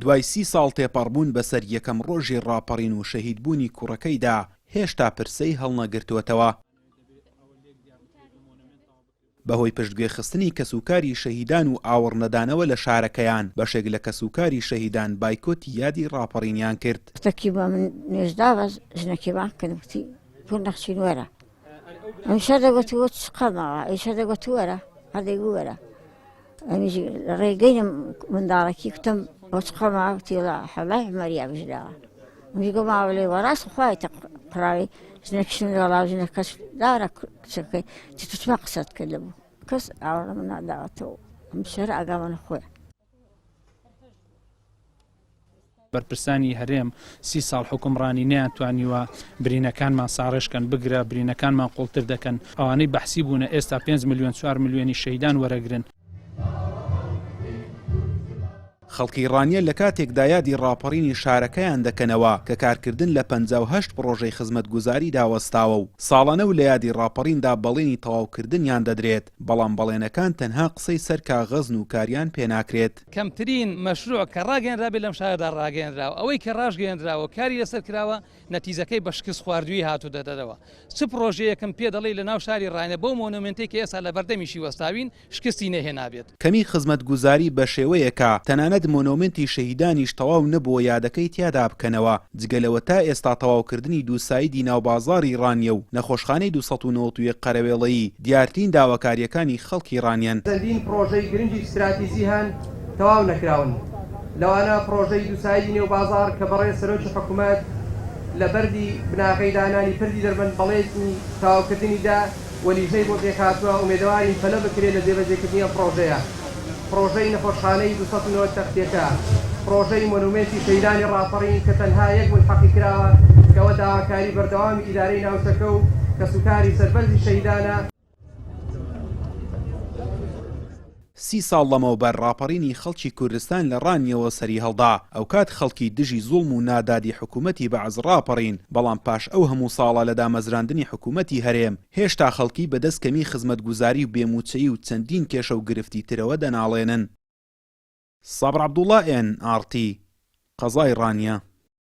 دوای 30 ساڵ تێپەڕبوون بەسەر یەکەم ڕۆژی ڕاپەڕین و شەهیدبوونی کوڕەکەیدا هێشتا پرسەی هەڵنەگرتووەتەوە. بەهۆی پشتگوێخستنی کەسوکاری شەهیدان و ئاوەڕنەدانەوە لە شارەکەیان بەشێک لە کەسوکاری شەهیدان بایکۆتی یادی ڕاپەڕینیان کرد. شتێکی بە من نوێژدا بە ژنێکی بان کردم وتی تۆ نەخچین وەرە ئەمیشە دەگوتووە چقەمەوە ئەیشە دەگوت وەرە هەردەیگو وەرە ئەمیش ڕێگەینم منداڵێکی کوتم بۆ چقەمەوە وتی وەڵا حەڵای عومەریا بژراوە ئەمیش گوما بڵێ وەڕاست خوایتە قڕاوی ژنێکیشم وەڵا ژنە کەس دارە کچەکەی چ توچما قسەت کرد لەبوو کەس ئاوەڕە من ناداوەتەوە ئەم شەرە ئاگامەنە خۆیە. بەرپرسانی هەرێم 30 ساڵ حکومڕانی نەیانتوانیوە برینەکانمان ساڕێشکەن بگرە برینەکانمان قوڵتر دەکەن ئەوانەی بەحسی بوونە ئێستا 5 ملیۆن 4 ملیۆنی شەهیدان وەرەگرن. خەڵکی ئیڕانیە لە کاتێکدا یادی ڕاپەڕینی شارەکەیان دەکەنەوە کە کارکردن لە 58 پرۆژەی خزمەتگوزاری داوەستاوە و ساڵانە و لە یادی ڕاپەڕیندا بەڵێنی تەواوکردنیان دەدرێت بەڵام بەڵێنەکان تەنها قسەی سەر کاغەزن و کاریان پێناکرێت. کەمترین مەشروع کە ڕاگەێنرابێت لەم شارەدا ڕاگەێنراوە ئەوەی کە ڕاژگەێنراوە کاری لەسەر کراوە نەتیجەکەی بە شکست خواردووی هاتوو دەدەدەوە. چ پرۆژەیەکم پێ دەڵێ لە ناو شاری ڕاینە بۆ مۆنومنتێک کە ئێستا لە بەردەمیشی وەستاوین شکستی نەهێنابێت. کەمی خزمەتگوزاری بە شێوەیەکە تەنانەت مۆنومنتی شەهیدانیش تەواو نەبووە یادەکەی تیادا بکەنەوە جگەلەوە تا ئێستا تەواوکردنی دووسایدی ناوبازاڕی ئیڕانیە و نەخۆشخانەی 291 قەرەوێڵەیی دیارترین داواکاریەکانی خەڵکی ئیڕانیان. چەندین پرۆژەی گرنگی استراتیژی هەن تەواو نەکراون لەوانە پرۆژەی دووسایدی نێوبازاڕ کە بەڕێ سەرۆکی حکوومەت لە بەردی بناغەی دانانی پردی دەربەن بەڵێنی تەواوکردنیدا وەلیژەی بۆ پێکهاتووە ئومێدەواری فەلە بکرێت لە جێبەجێکردنی ئەم پرۆژەیە. پرۆژەی نەخۆشخانەی 290 تەختێکە، پرۆژەی مۆنومنتی شەهیدانی ڕاپەڕین کە تەنها یەک ملحەقی کراوە کەەوە داواکاری بەردەوامی ئیدارەی ناوچەکە و کەسوکاری سەربەرزی شەهیدانە. 30 ساڵ لەمەوبەر ڕاپەڕینی خەڵکی کوردستان لە ڕانیەوە سەری هەڵدا ئەو کات خەڵکی دژی زوڵم و نادادی حکوومەتی بەعز ڕاپەڕین بەڵام پاش ئەو هەموو ساڵە لە دامەزراندنی حکوومەتی هەرێم هێشتا خەڵکی بەدەست کەمی خزمەتگوزاری و بێموچەیی و چەندین کێشە و گرفتی ترەوە دەناڵێنن. سابر عەبدوڵڵا NRT قەزای ڕانیە.